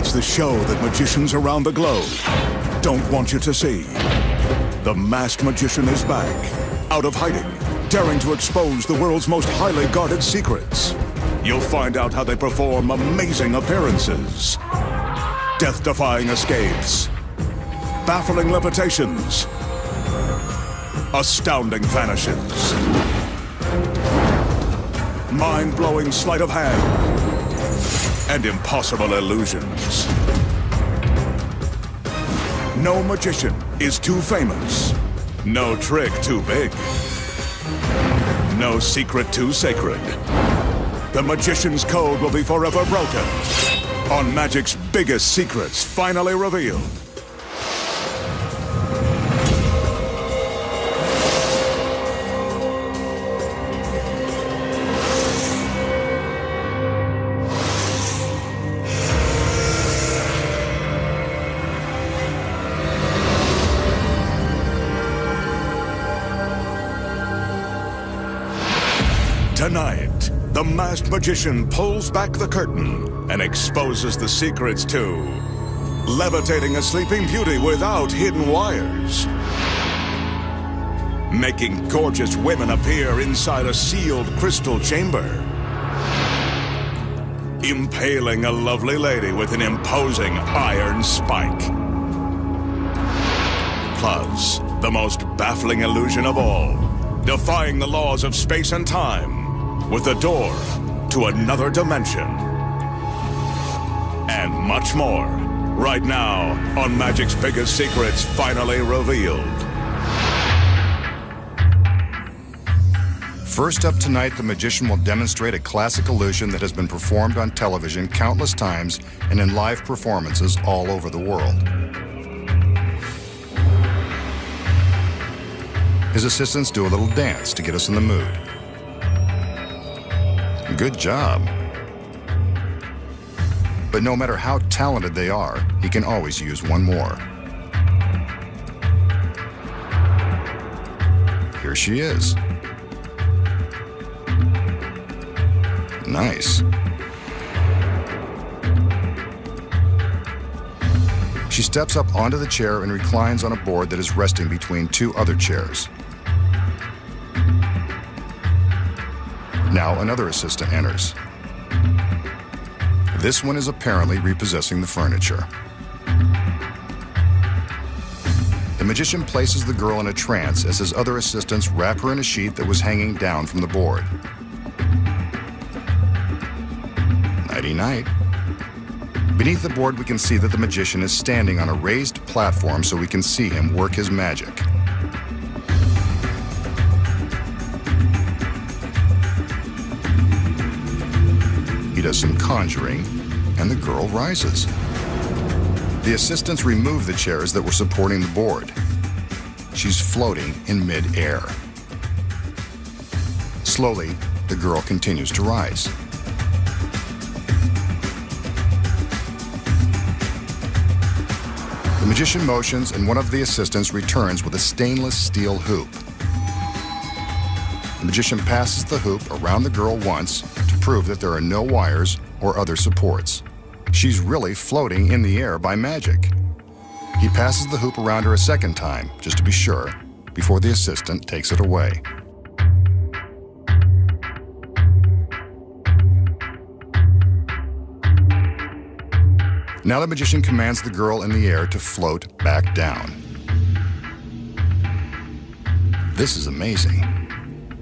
It's the show that magicians around the globe don't want you to see. The masked magician is back, out of hiding, daring to expose the world's most highly guarded secrets. You'll find out how they perform amazing appearances, death-defying escapes, baffling levitations, astounding vanishes, mind-blowing sleight of hand, and impossible illusions. No magician is too famous. No trick too big. No secret too sacred. The magician's code will be forever broken on magic's biggest secrets finally revealed. Tonight, the masked magician pulls back the curtain and exposes the secrets to levitating a sleeping beauty without hidden wires, making gorgeous women appear inside a sealed crystal chamber, impaling a lovely lady with an imposing iron spike, plus the most baffling illusion of all, defying the laws of space and time with a door to another dimension. And much more, right now on Magic's Biggest Secrets Finally Revealed. First up tonight, the magician will demonstrate a classic illusion that has been performed on television countless times and in live performances all over the world. His assistants do a little dance to get us in the mood. Good job. But no matter how talented they are, he can always use one more. Here she is. Nice. She steps up onto the chair and reclines on a board that is resting between two other chairs. Now another assistant enters. This one is apparently repossessing the furniture. The magician places the girl in a trance as his other assistants wrap her in a sheet that was hanging down from the board. Nighty-night. Beneath the board, we can see that the magician is standing on a raised platform so we can see him work his magic. He does some conjuring, and the girl rises. The assistants remove the chairs that were supporting the board. She's floating in mid-air. Slowly, the girl continues to rise. The magician motions, and one of the assistants returns with a stainless steel hoop. The magician passes the hoop around the girl once to prove that there are no wires or other supports. She's really floating in the air by magic. He passes the hoop around her a second time, just to be sure, before the assistant takes it away. Now the magician commands the girl in the air to float back down. This is amazing.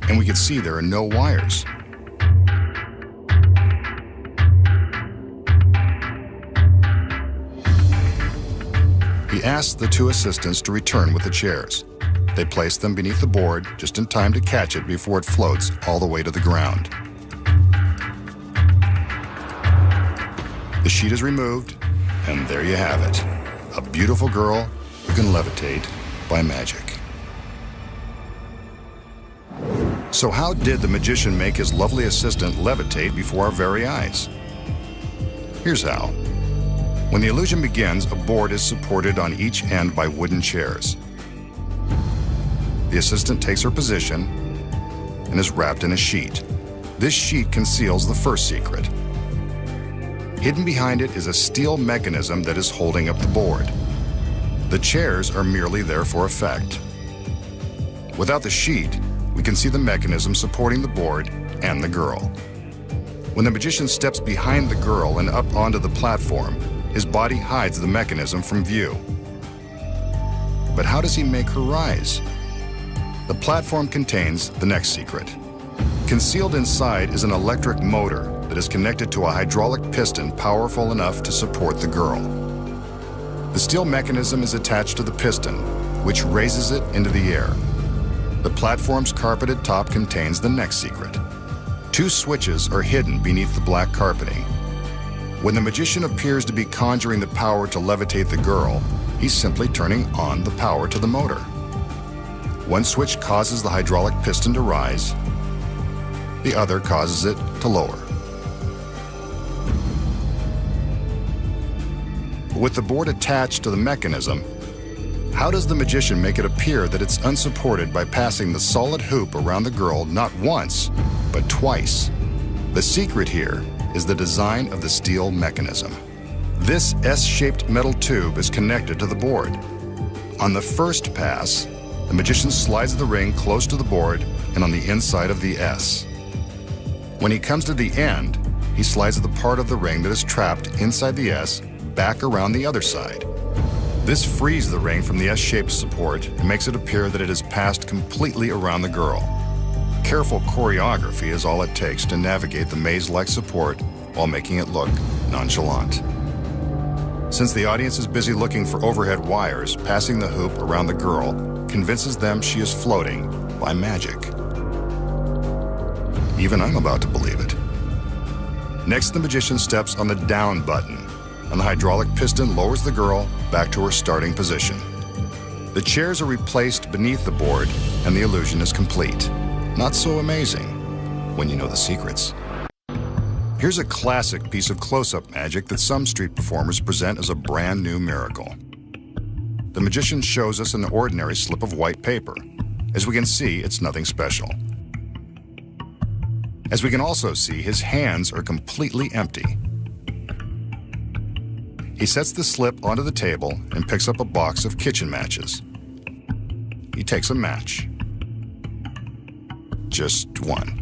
And we can see there are no wires. He asks the two assistants to return with the chairs. They place them beneath the board just in time to catch it before it floats all the way to the ground. The sheet is removed, and there you have it. A beautiful girl who can levitate by magic. So how did the magician make his lovely assistant levitate before our very eyes? Here's how. When the illusion begins, a board is supported on each end by wooden chairs. The assistant takes her position and is wrapped in a sheet. This sheet conceals the first secret. Hidden behind it is a steel mechanism that is holding up the board. The chairs are merely there for effect. Without the sheet, we can see the mechanism supporting the board and the girl. When the magician steps behind the girl and up onto the platform, his body hides the mechanism from view. But how does he make her rise? The platform contains the next secret. Concealed inside is an electric motor that is connected to a hydraulic piston powerful enough to support the girl. The steel mechanism is attached to the piston, which raises it into the air. The platform's carpeted top contains the next secret. 2 switches are hidden beneath the black carpeting. When the magician appears to be conjuring the power to levitate the girl, he's simply turning on the power to the motor. One switch causes the hydraulic piston to rise, the other causes it to lower. With the board attached to the mechanism, how does the magician make it appear that it's unsupported by passing the solid hoop around the girl not once, but twice? The secret here is the design of the steel mechanism. This S-shaped metal tube is connected to the board. On the first pass, the magician slides the ring close to the board and on the inside of the S. When he comes to the end, he slides the part of the ring that is trapped inside the S back around the other side. This frees the ring from the S-shaped support and makes it appear that it has passed completely around the girl. Careful choreography is all it takes to navigate the maze-like support while making it look nonchalant. Since the audience is busy looking for overhead wires, passing the hoop around the girl convinces them she is floating by magic. Even I'm about to believe it. Next, the magician steps on the down button, and the hydraulic piston lowers the girl back to her starting position. The chairs are replaced beneath the board, and the illusion is complete. Not so amazing when you know the secrets. Here's a classic piece of close-up magic that some street performers present as a brand new miracle. The magician shows us an ordinary slip of white paper. As we can see, it's nothing special. As we can also see, his hands are completely empty. He sets the slip onto the table and picks up a box of kitchen matches. He takes a match. Just one.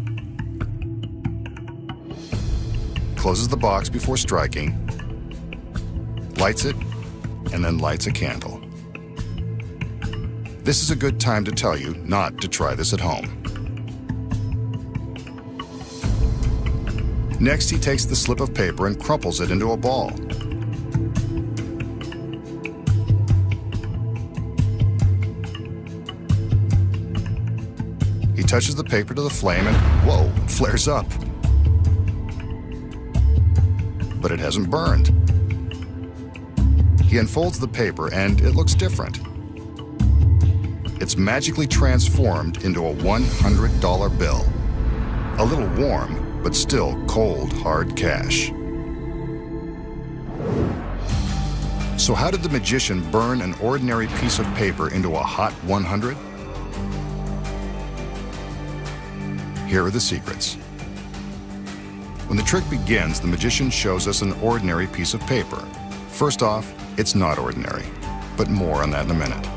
Closes the box before striking, lights it, and then lights a candle. This is a good time to tell you not to try this at home. Next, he takes the slip of paper and crumples it into a ball. He touches the paper to the flame and, whoa, it flares up. But it hasn't burned. He unfolds the paper and it looks different. It's magically transformed into a $100 bill. A little warm, but still cold, hard cash. So how did the magician burn an ordinary piece of paper into a hot 100? Here are the secrets. When the trick begins, the magician shows us an ordinary piece of paper. First off, it's not ordinary, but more on that in a minute.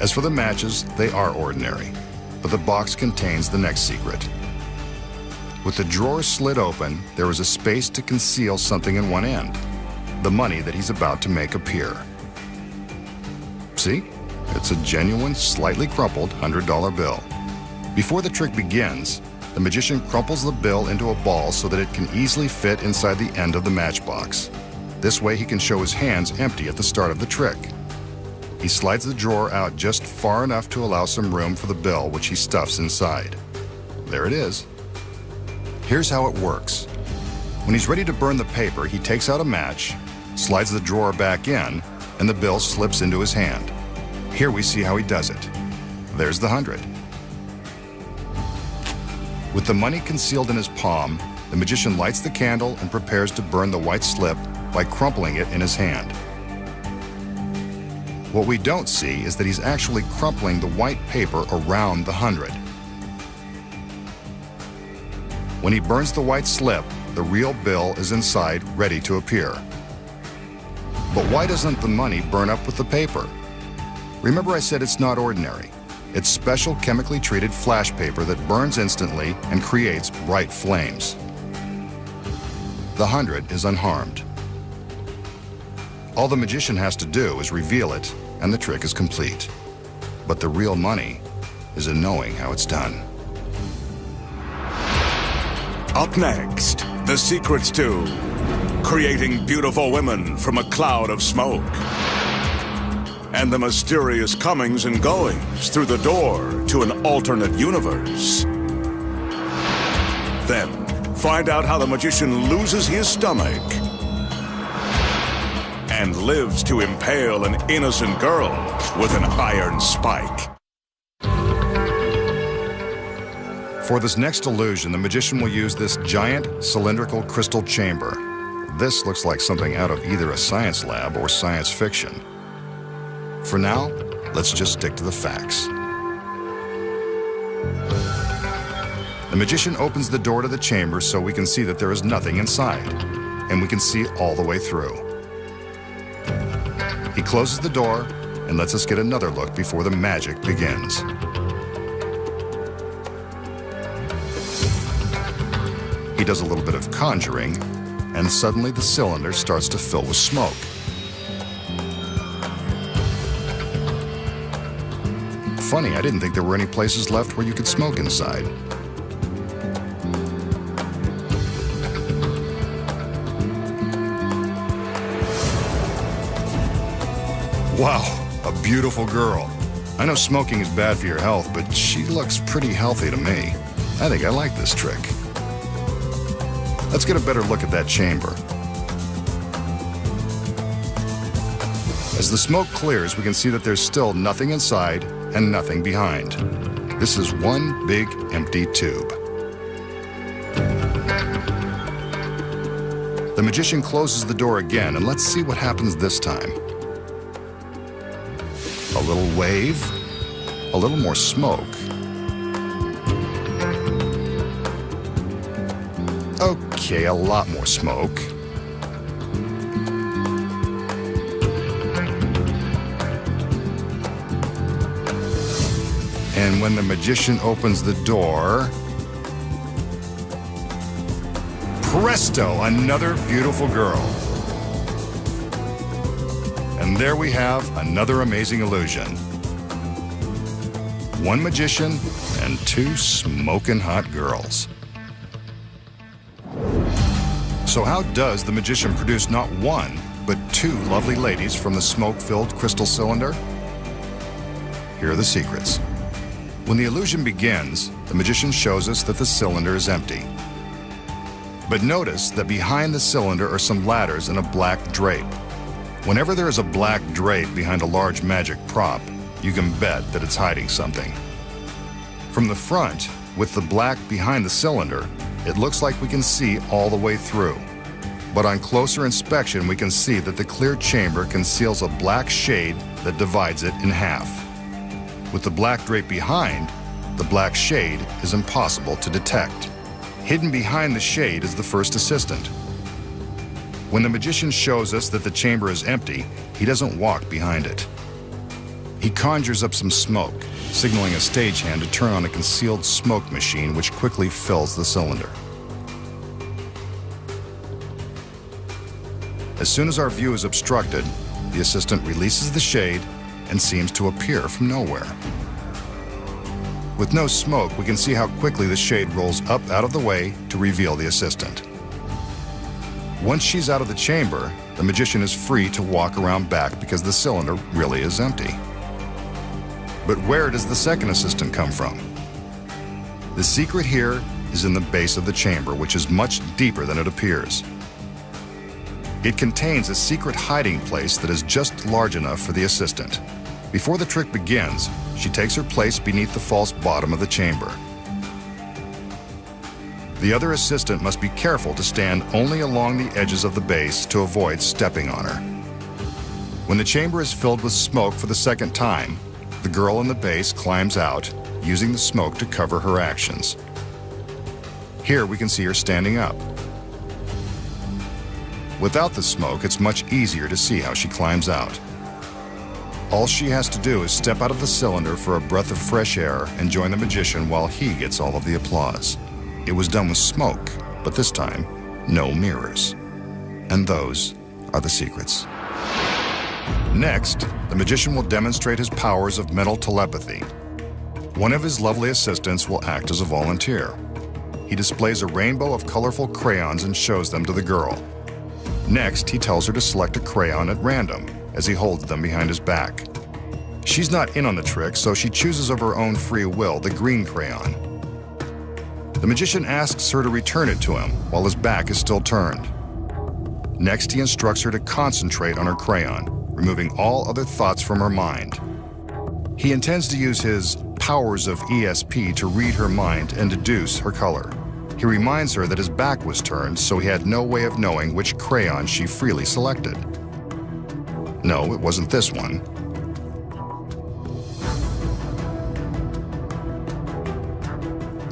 As for the matches, they are ordinary, but the box contains the next secret. With the drawer slit open, there is a space to conceal something in one end, the money that he's about to make appear. See? It's a genuine, slightly crumpled $100 bill. Before the trick begins, the magician crumples the bill into a ball so that it can easily fit inside the end of the matchbox. This way he can show his hands empty at the start of the trick. He slides the drawer out just far enough to allow some room for the bill, which he stuffs inside. There it is. Here's how it works. When he's ready to burn the paper, he takes out a match, slides the drawer back in, and the bill slips into his hand. Here we see how he does it. There's the 100. With the money concealed in his palm, the magician lights the candle and prepares to burn the white slip by crumpling it in his hand. What we don't see is that he's actually crumpling the white paper around the 100. When he burns the white slip, the real bill is inside, ready to appear. But why doesn't the money burn up with the paper? Remember I said it's not ordinary. It's special chemically treated flash paper that burns instantly and creates bright flames. The 100 is unharmed. All the magician has to do is reveal it, and the trick is complete. But the real money is in knowing how it's done. Up next, the secrets to creating beautiful women from a cloud of smoke, and the mysterious comings and goings through the door to an alternate universe. Then, find out how the magician loses his stomach and lives to impale an innocent girl with an iron spike. For this next illusion, the magician will use this giant cylindrical crystal chamber. This looks like something out of either a science lab or science fiction. For now, let's just stick to the facts. The magician opens the door to the chamber so we can see that there is nothing inside, and we can see all the way through. He closes the door and lets us get another look before the magic begins. He does a little bit of conjuring, and suddenly the cylinder starts to fill with smoke. Funny, I didn't think there were any places left where you could smoke inside. Wow, a beautiful girl. I know smoking is bad for your health, but she looks pretty healthy to me. I think I like this trick. Let's get a better look at that chamber. As the smoke clears, we can see that there's still nothing inside and nothing behind. This is one big empty tube. The magician closes the door again, and let's see what happens this time. A little wave, a little more smoke. Okay, a lot more smoke. And when the magician opens the door, presto, another beautiful girl. And there we have another amazing illusion. One magician and two smoking hot girls. So how does the magician produce not one, but two lovely ladies from the smoke-filled crystal cylinder? Here are the secrets. When the illusion begins, the magician shows us that the cylinder is empty. But notice that behind the cylinder are some ladders and a black drape. Whenever there is a black drape behind a large magic prop, you can bet that it's hiding something. From the front, with the black behind the cylinder, it looks like we can see all the way through. But on closer inspection, we can see that the clear chamber conceals a black shade that divides it in half. With the black drape behind, the black shade is impossible to detect. Hidden behind the shade is the first assistant. When the magician shows us that the chamber is empty, he doesn't walk behind it. He conjures up some smoke, signaling a stagehand to turn on a concealed smoke machine which quickly fills the cylinder. As soon as our view is obstructed, the assistant releases the shade and seems to appear from nowhere. With no smoke, we can see how quickly the shade rolls up out of the way to reveal the assistant. Once she's out of the chamber, the magician is free to walk around back because the cylinder really is empty. But where does the second assistant come from? The secret here is in the base of the chamber, which is much deeper than it appears. It contains a secret hiding place that is just large enough for the assistant. Before the trick begins, she takes her place beneath the false bottom of the chamber. The other assistant must be careful to stand only along the edges of the base to avoid stepping on her. When the chamber is filled with smoke for the second time, the girl in the base climbs out, using the smoke to cover her actions. Here we can see her standing up. Without the smoke, it's much easier to see how she climbs out. All she has to do is step out of the cylinder for a breath of fresh air and join the magician while he gets all of the applause. It was done with smoke, but this time, no mirrors. And those are the secrets. Next, the magician will demonstrate his powers of mental telepathy. One of his lovely assistants will act as a volunteer. He displays a rainbow of colorful crayons and shows them to the girl. Next, he tells her to select a crayon at random as he holds them behind his back. She's not in on the trick, so she chooses of her own free will the green crayon. The magician asks her to return it to him while his back is still turned. Next, he instructs her to concentrate on her crayon, removing all other thoughts from her mind. He intends to use his powers of ESP to read her mind and deduce her color. He reminds her that his back was turned, so he had no way of knowing which crayon she freely selected. No, it wasn't this one.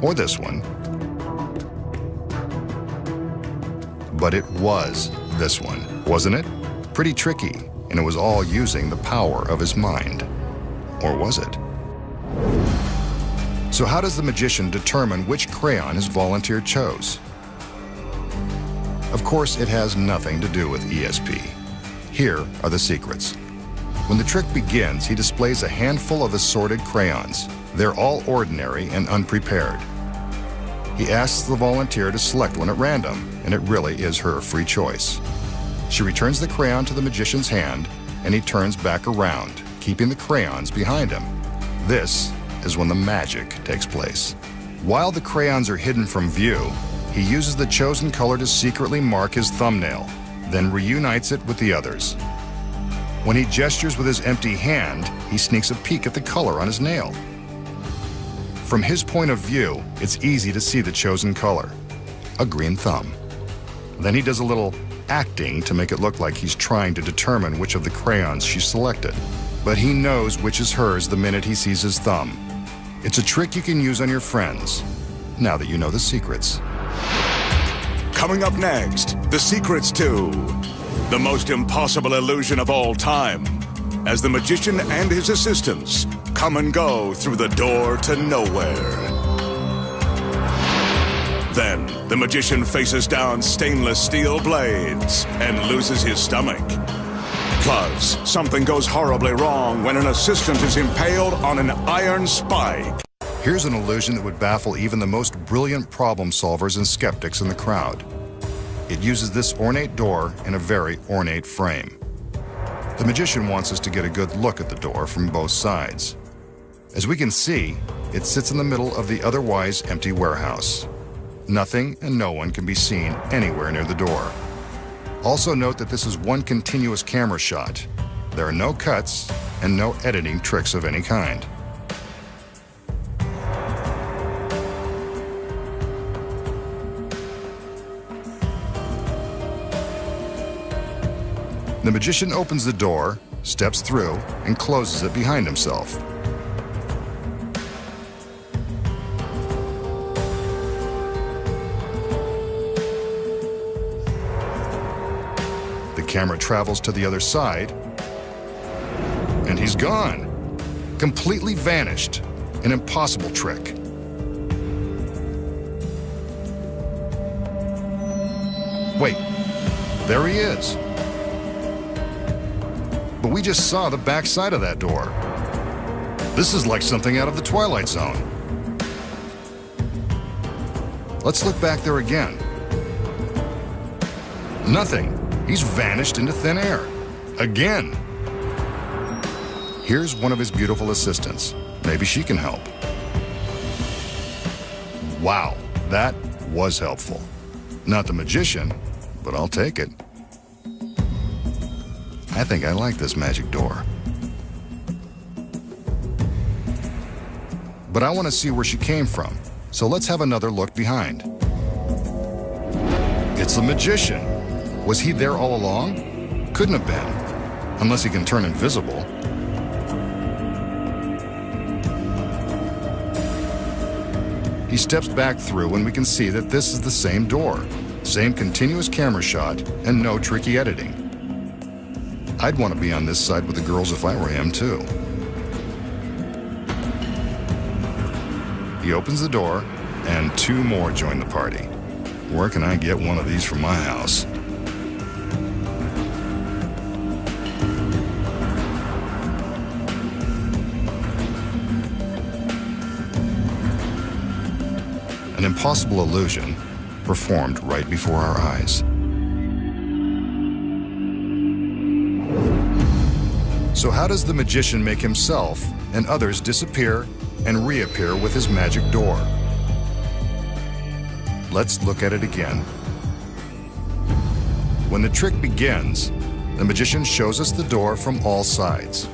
Or this one. But it was this one, wasn't it? Pretty tricky, and it was all using the power of his mind. Or was it? So how does the magician determine which crayon his volunteer chose? Of course, it has nothing to do with ESP. Here are the secrets. When the trick begins, he displays a handful of assorted crayons. They're all ordinary and unprepared. He asks the volunteer to select one at random, and it really is her free choice. She returns the crayon to the magician's hand, and he turns back around, keeping the crayons behind him. This is when the magic takes place. While the crayons are hidden from view, he uses the chosen color to secretly mark his thumbnail, then reunites it with the others. When he gestures with his empty hand, he sneaks a peek at the color on his nail. From his point of view, it's easy to see the chosen color, a green thumb. Then he does a little acting to make it look like he's trying to determine which of the crayons she selected. But he knows which is hers the minute he sees his thumb. It's a trick you can use on your friends, now that you know the secrets. Coming up next, the secrets to the most impossible illusion of all time, as the magician and his assistants come and go through the door to nowhere. Then, the magician faces down stainless steel blades and loses his stomach. Plus, something goes horribly wrong when an assistant is impaled on an iron spike. Here's an illusion that would baffle even the most brilliant problem solvers and skeptics in the crowd. It uses this ornate door in a very ornate frame. The magician wants us to get a good look at the door from both sides. As we can see, it sits in the middle of the otherwise empty warehouse. Nothing and no one can be seen anywhere near the door. Also note that this is one continuous camera shot. There are no cuts and no editing tricks of any kind. The magician opens the door, steps through, and closes it behind himself. The camera travels to the other side, and he's gone. Completely vanished. An impossible trick. Wait, there he is. But we just saw the back side of that door. This is like something out of the Twilight Zone. Let's look back there again. Nothing. He's vanished into thin air. Again. Here's one of his beautiful assistants. Maybe she can help. Wow, that was helpful. Not the magician, but I'll take it. I think I like this magic door. But I want to see where she came from, so let's have another look behind. It's the magician. Was he there all along? Couldn't have been, unless he can turn invisible. He steps back through and we can see that this is the same door. Same continuous camera shot and no tricky editing. I'd want to be on this side with the girls if I were him, too. He opens the door, and 2 more join the party. Where can I get one of these from my house? An impossible illusion performed right before our eyes. So how does the magician make himself and others disappear and reappear with his magic door? Let's look at it again. When the trick begins, the magician shows us the door from all sides.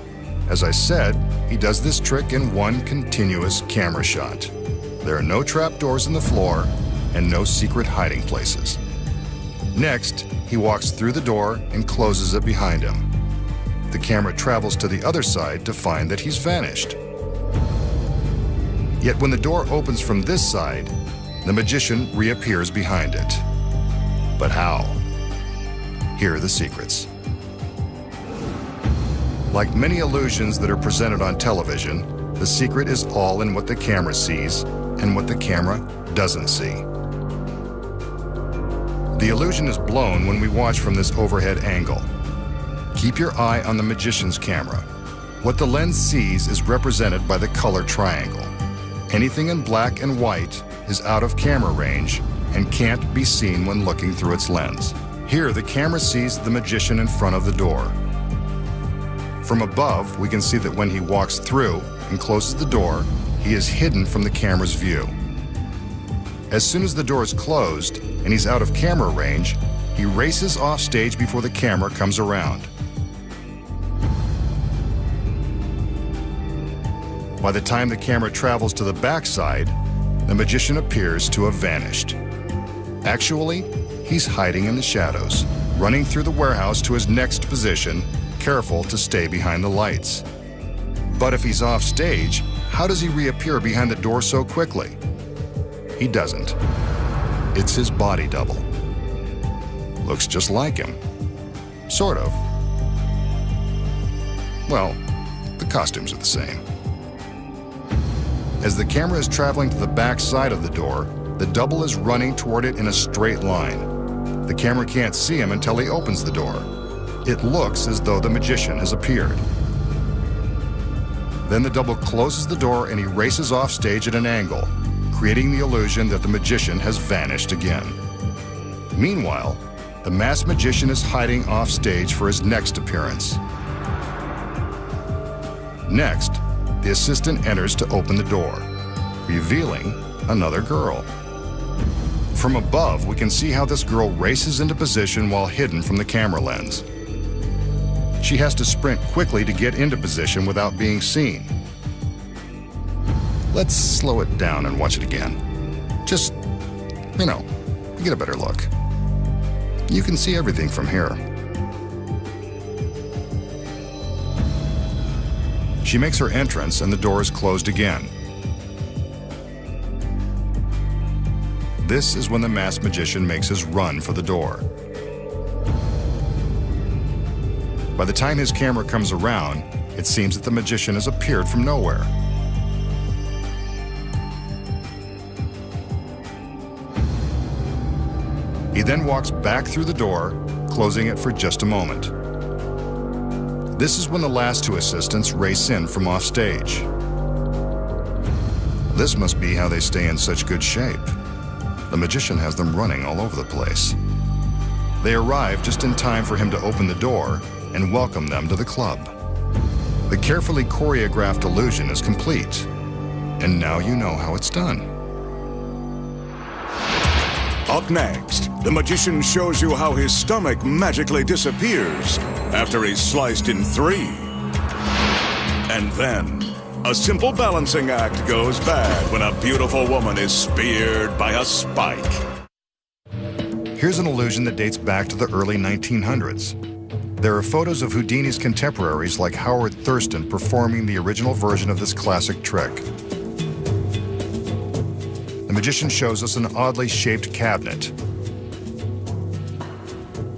As I said, he does this trick in one continuous camera shot. There are no trapdoors in the floor and no secret hiding places. Next, he walks through the door and closes it behind him. The camera travels to the other side to find that he's vanished. Yet when the door opens from this side, the magician reappears behind it. But how? Here are the secrets. Like many illusions that are presented on television, the secret is all in what the camera sees and what the camera doesn't see. The illusion is blown when we watch from this overhead angle. Keep your eye on the magician's camera. What the lens sees is represented by the color triangle. Anything in black and white is out of camera range and can't be seen when looking through its lens. Here, the camera sees the magician in front of the door. From above, we can see that when he walks through and closes the door, he is hidden from the camera's view. As soon as the door is closed and he's out of camera range, he races off stage before the camera comes around. By the time the camera travels to the backside, the magician appears to have vanished. Actually, he's hiding in the shadows, running through the warehouse to his next position, careful to stay behind the lights. But if he's off stage, how does he reappear behind the door so quickly? He doesn't. It's his body double. Looks just like him. Sort of. Well, the costumes are the same. As the camera is traveling to the back side of the door, the double is running toward it in a straight line. The camera can't see him until he opens the door. It looks as though the magician has appeared. Then the double closes the door and he races off stage at an angle, creating the illusion that the magician has vanished again. Meanwhile, the masked magician is hiding off stage for his next appearance. Next, the assistant enters to open the door, revealing another girl. From above, we can see how this girl races into position while hidden from the camera lens. She has to sprint quickly to get into position without being seen. Let's slow it down and watch it again. Just, get a better look. You can see everything from here. She makes her entrance and the door is closed again. This is when the masked magician makes his run for the door. By the time his camera comes around, it seems that the magician has appeared from nowhere. He then walks back through the door, closing it for just a moment. This is when the last 2 assistants race in from off stage. This must be how they stay in such good shape. The magician has them running all over the place. They arrive just in time for him to open the door and welcome them to the club. The carefully choreographed illusion is complete, and now you know how it's done. Up next, the magician shows you how his stomach magically disappears after he's sliced in 3. And then, a simple balancing act goes bad when a beautiful woman is speared by a spike. Here's an illusion that dates back to the early 1900s. There are photos of Houdini's contemporaries like Howard Thurston performing the original version of this classic trick. The magician shows us an oddly shaped cabinet.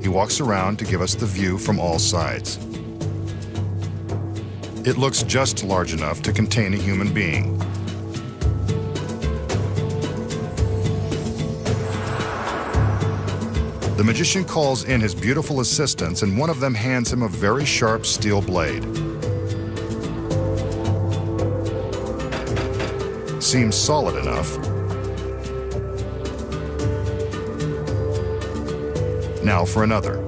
he walks around to give us the view from all sides. It looks just large enough to contain a human being. The magician calls in his beautiful assistants, and one of them hands him a very sharp steel blade. Seems solid enough. Now for another.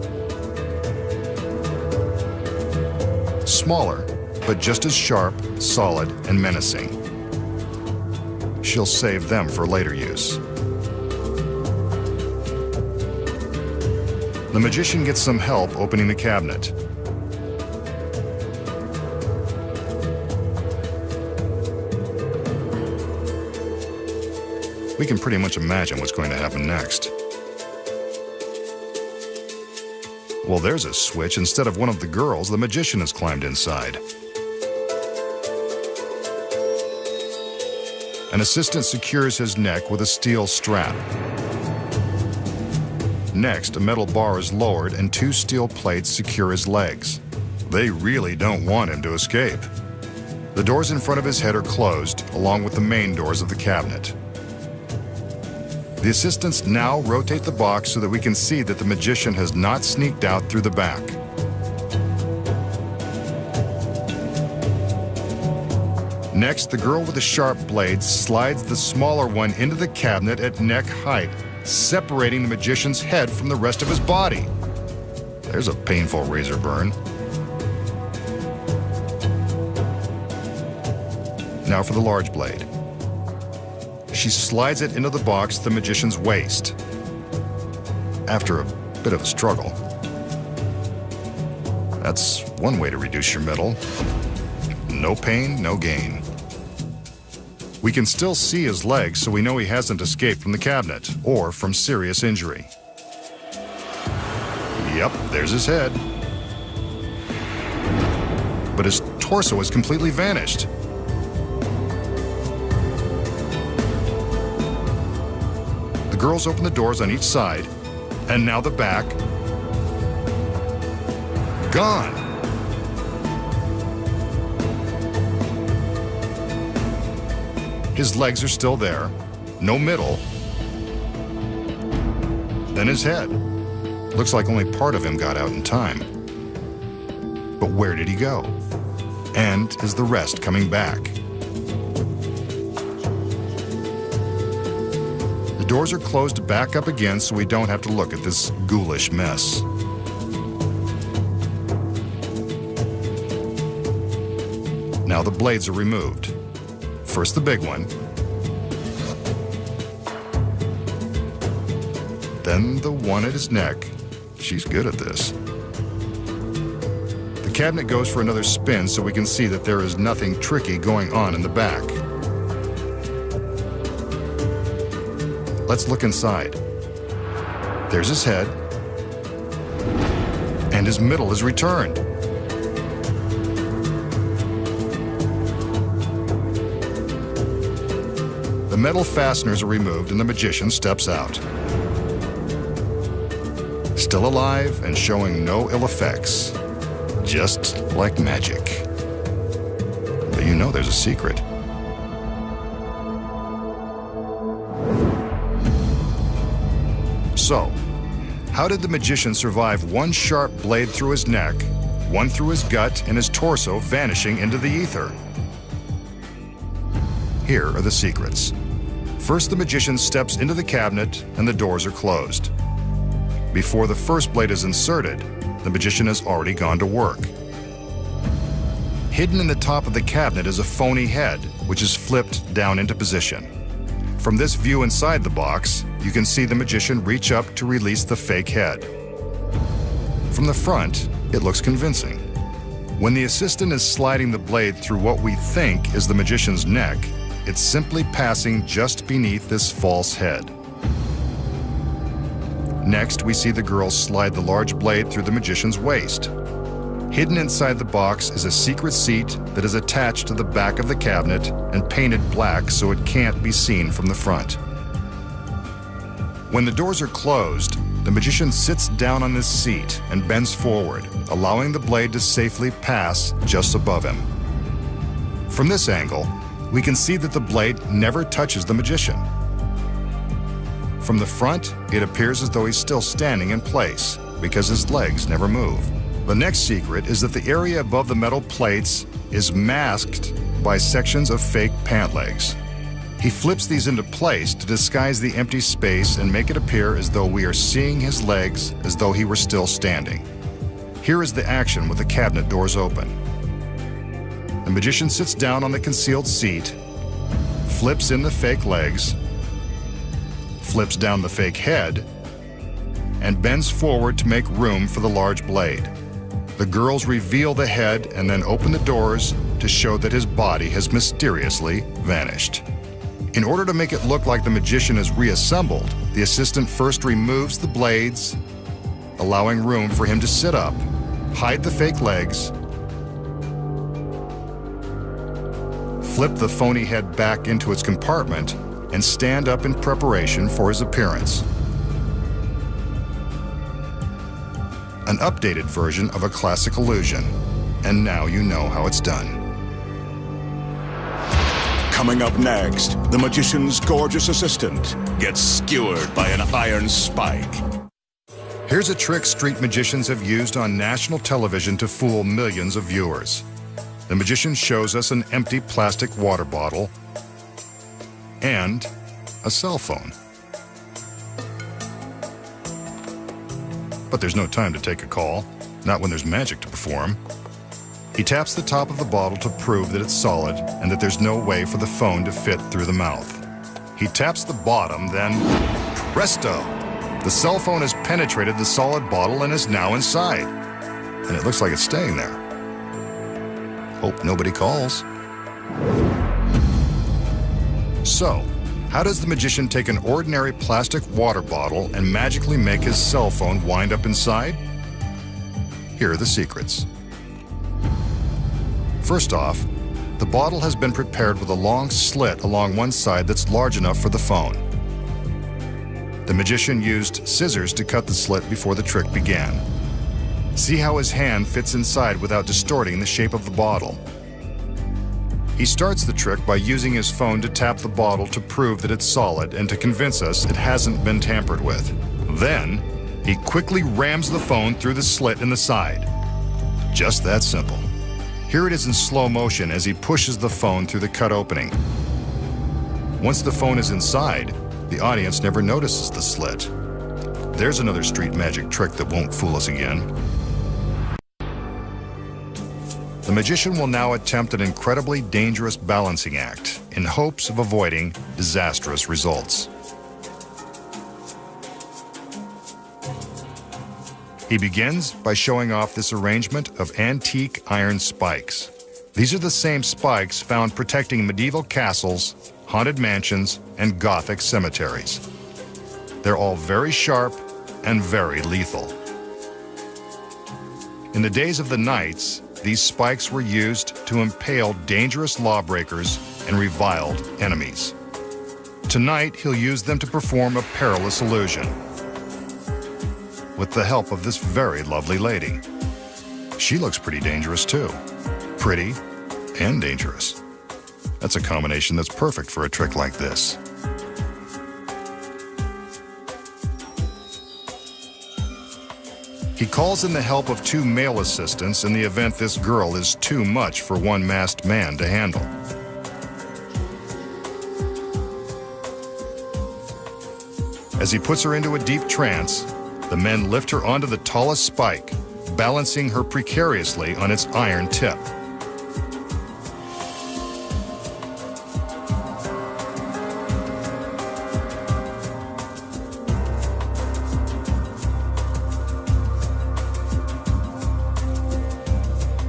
Smaller, but just as sharp, solid, and menacing. She'll save them for later use. The magician gets some help opening the cabinet. We can pretty much imagine what's going to happen next. Well, there's a switch. Instead of one of the girls, the magician has climbed inside. An assistant secures his neck with a steel strap. Next, a metal bar is lowered and 2 steel plates secure his legs. They really don't want him to escape. The doors in front of his head are closed, along with the main doors of the cabinet. The assistants now rotate the box so that we can see that the magician has not sneaked out through the back. Next, the girl with the sharp blades slides the smaller one into the cabinet at neck height, separating the magician's head from the rest of his body. There's a painful razor burn. Now for the large blade. She slides it into the box at the magician's waist. After a bit of a struggle. That's one way to reduce your metal. No pain, no gain. We can still see his legs, so we know he hasn't escaped from the cabinet or from serious injury. Yep, there's his head. But his torso has completely vanished. The girls open the doors on each side, and now the back. Gone. His legs are still there, no middle. Then his head. Looks like only part of him got out in time. But where did he go? And is the rest coming back? The doors are closed back up again so we don't have to look at this ghoulish mess. Now the blades are removed. First the big one, then the one at his neck. She's good at this. The cabinet goes for another spin so we can see that there is nothing tricky going on in the back. Let's look inside. There's his head, and his middle is returned. The metal fasteners are removed and the magician steps out. Still alive and showing no ill effects. Just like magic. But you know there's a secret. So, how did the magician survive one sharp blade through his neck, one through his gut, and his torso vanishing into the ether? Here are the secrets. First, the magician steps into the cabinet and the doors are closed. Before the first blade is inserted, the magician has already gone to work. Hidden in the top of the cabinet is a phony head, which is flipped down into position. From this view inside the box, you can see the magician reach up to release the fake head. From the front, it looks convincing. When the assistant is sliding the blade through what we think is the magician's neck, it's simply passing just beneath this false head. Next, we see the girl slide the large blade through the magician's waist. Hidden inside the box is a secret seat that is attached to the back of the cabinet and painted black so it can't be seen from the front. When the doors are closed, The magician sits down on his seat and bends forward, allowing the blade to safely pass just above him. From this angle, we can see that the blade never touches the magician. From the front, it appears as though he's still standing in place because his legs never move. The next secret is that the area above the metal plates is masked by sections of fake pant legs. He flips these into place to disguise the empty space and make it appear as though we are seeing his legs as though he were still standing. Here is the action with the cabinet doors open. The magician sits down on the concealed seat, flips in the fake legs, flips down the fake head, and bends forward to make room for the large blade. The girls reveal the head and then open the doors to show that his body has mysteriously vanished. In order to make it look like the magician is reassembled, the assistant first removes the blades, allowing room for him to sit up, hide the fake legs, flip the phony head back into its compartment, and stand up in preparation for his appearance. An updated version of a classic illusion, and now you know how it's done. Coming up next, the magician's gorgeous assistant gets skewered by an iron spike. Here's a trick street magicians have used on national television to fool millions of viewers. The magician shows us an empty plastic water bottle and a cell phone. But there's no time to take a call, not when there's magic to perform. He taps the top of the bottle to prove that it's solid and that there's no way for the phone to fit through the mouth. He taps the bottom, then presto! The cell phone has penetrated the solid bottle and is now inside. And it looks like it's staying there. Hope nobody calls. So, how does the magician take an ordinary plastic water bottle and magically make his cell phone wind up inside? Here are the secrets. First off, the bottle has been prepared with a long slit along one side that's large enough for the phone. The magician used scissors to cut the slit before the trick began. See how his hand fits inside without distorting the shape of the bottle. He starts the trick by using his phone to tap the bottle to prove that it's solid and to convince us it hasn't been tampered with. Then, he quickly rams the phone through the slit in the side. Just that simple. Here it is in slow motion as he pushes the phone through the cut opening. Once the phone is inside, the audience never notices the slit. There's another street magic trick that won't fool us again. The magician will now attempt an incredibly dangerous balancing act in hopes of avoiding disastrous results. He begins by showing off this arrangement of antique iron spikes. These are the same spikes found protecting medieval castles, haunted mansions, and Gothic cemeteries. They're all very sharp and very lethal. In the days of the knights, these spikes were used to impale dangerous lawbreakers and reviled enemies. Tonight, he'll use them to perform a perilous illusion with the help of this very lovely lady. She looks pretty dangerous too. Pretty and dangerous. That's a combination that's perfect for a trick like this. He calls in the help of two male assistants in the event this girl is too much for one masked man to handle. As he puts her into a deep trance, the men lift her onto the tallest spike, balancing her precariously on its iron tip.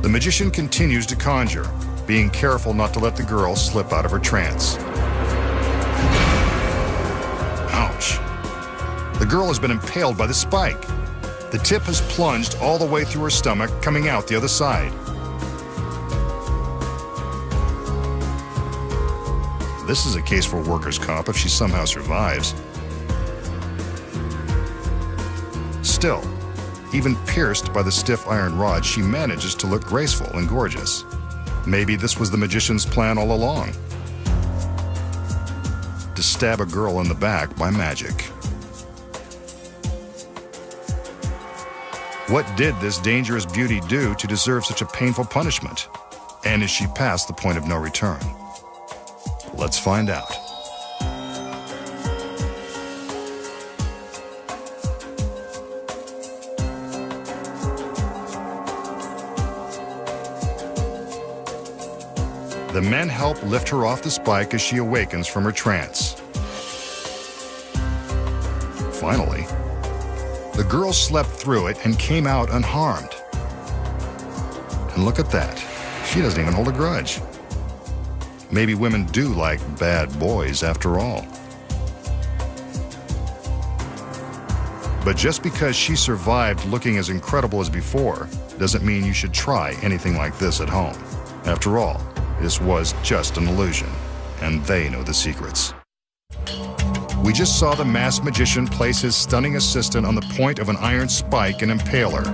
The magician continues to conjure, being careful not to let the girl slip out of her trance. Ouch. The girl has been impaled by the spike. The tip has plunged all the way through her stomach, coming out the other side. This is a case for workers' comp if she somehow survives. Still, even pierced by the stiff iron rod, she manages to look graceful and gorgeous. Maybe this was the magician's plan all along, to stab a girl in the back by magic. What did this dangerous beauty do to deserve such a painful punishment? And is she past the point of no return? Let's find out. The men help lift her off the spike as she awakens from her trance. Finally, the girl slept through it and came out unharmed. And look at that. She doesn't even hold a grudge. Maybe women do like bad boys after all. But just because she survived looking as incredible as before doesn't mean you should try anything like this at home. After all, this was just an illusion, and they know the secrets. We just saw the masked magician place his stunning assistant on the point of an iron spike and impale her.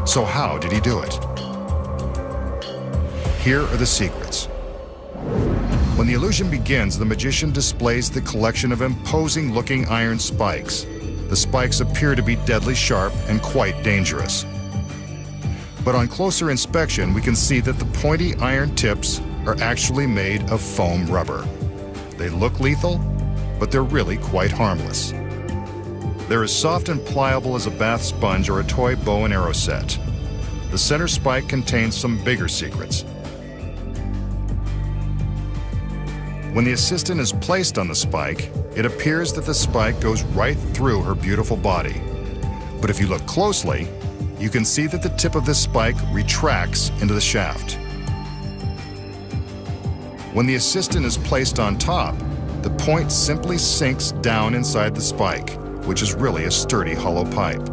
So how did he do it? Here are the secrets. When the illusion begins, the magician displays the collection of imposing-looking iron spikes. The spikes appear to be deadly sharp and quite dangerous. But on closer inspection, we can see that the pointy iron tips are actually made of foam rubber. They look lethal, but they're really quite harmless. They're as soft and pliable as a bath sponge or a toy bow and arrow set. The center spike contains some bigger secrets. When the assistant is placed on the spike, it appears that the spike goes right through her beautiful body. But if you look closely, you can see that the tip of this spike retracts into the shaft. When the assistant is placed on top, the point simply sinks down inside the spike, which is really a sturdy hollow pipe.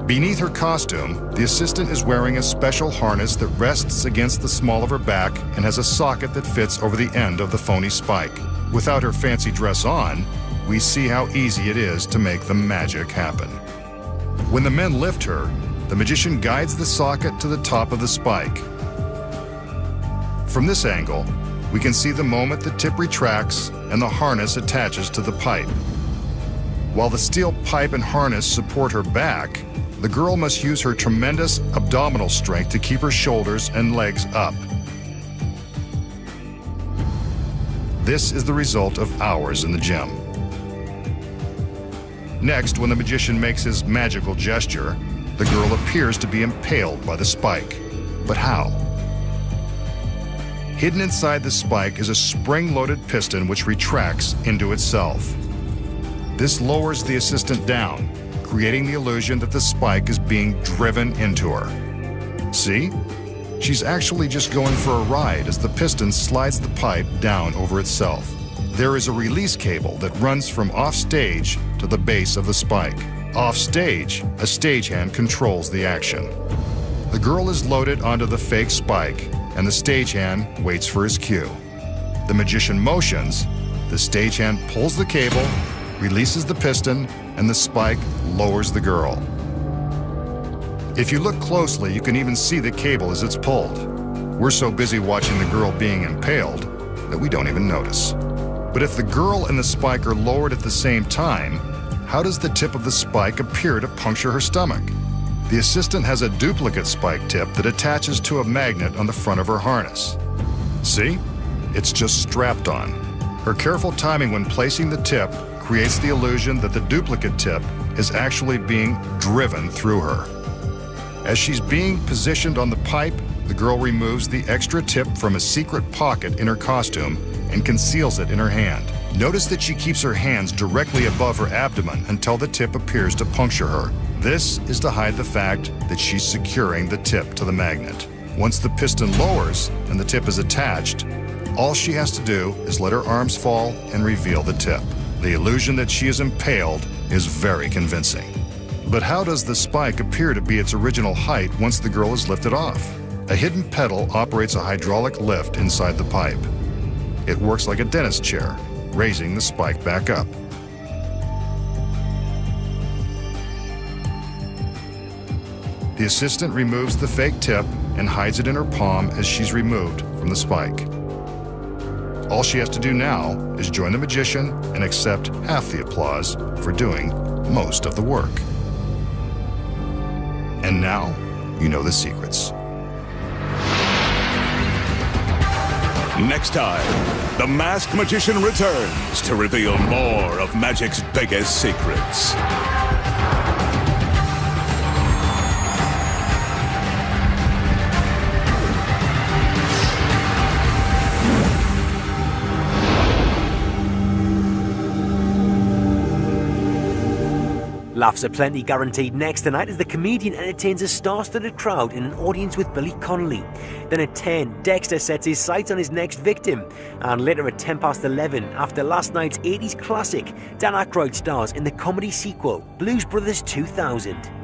Beneath her costume, the assistant is wearing a special harness that rests against the small of her back and has a socket that fits over the end of the phony spike. Without her fancy dress on, we see how easy it is to make the magic happen. When the men lift her, the magician guides the socket to the top of the spike. From this angle, we can see the moment the tip retracts and the harness attaches to the pipe. While the steel pipe and harness support her back, the girl must use her tremendous abdominal strength to keep her shoulders and legs up. This is the result of hours in the gym. Next, when the magician makes his magical gesture, the girl appears to be impaled by the spike. But how? Hidden inside the spike is a spring-loaded piston which retracts into itself. This lowers the assistant down, creating the illusion that the spike is being driven into her. See? She's actually just going for a ride as the piston slides the pipe down over itself. There is a release cable that runs from off-stage to the base of the spike. Off-stage, a stagehand controls the action. The girl is loaded onto the fake spike, and the stagehand waits for his cue. The magician motions, the stagehand pulls the cable, releases the piston, and the spike lowers the girl. If you look closely, you can even see the cable as it's pulled. We're so busy watching the girl being impaled that we don't even notice. But if the girl and the spike are lowered at the same time, how does the tip of the spike appear to puncture her stomach? The assistant has a duplicate spike tip that attaches to a magnet on the front of her harness. See? It's just strapped on. Her careful timing when placing the tip creates the illusion that the duplicate tip is actually being driven through her. As she's being positioned on the pipe, the girl removes the extra tip from a secret pocket in her costume and conceals it in her hand. Notice that she keeps her hands directly above her abdomen until the tip appears to puncture her. This is to hide the fact that she's securing the tip to the magnet. Once the piston lowers and the tip is attached, all she has to do is let her arms fall and reveal the tip. The illusion that she is impaled is very convincing. But how does the spike appear to be its original height once the girl is lifted off? A hidden pedal operates a hydraulic lift inside the pipe. It works like a dentist chair. raising the spike back up. The assistant removes the fake tip and hides it in her palm as she's removed from the spike. All she has to do now is join the magician and accept half the applause for doing most of the work. And now, you know the secrets. Next time, the Masked Magician returns to reveal more of magic's biggest secrets. Laughs aplenty guaranteed next tonight as the comedian entertains a star-studded crowd in an audience with Billy Connolly. Then at 10, Dexter sets his sights on his next victim. And later at 11:10, after last night's 80s classic, Dan Aykroyd stars in the comedy sequel Blues Brothers 2000.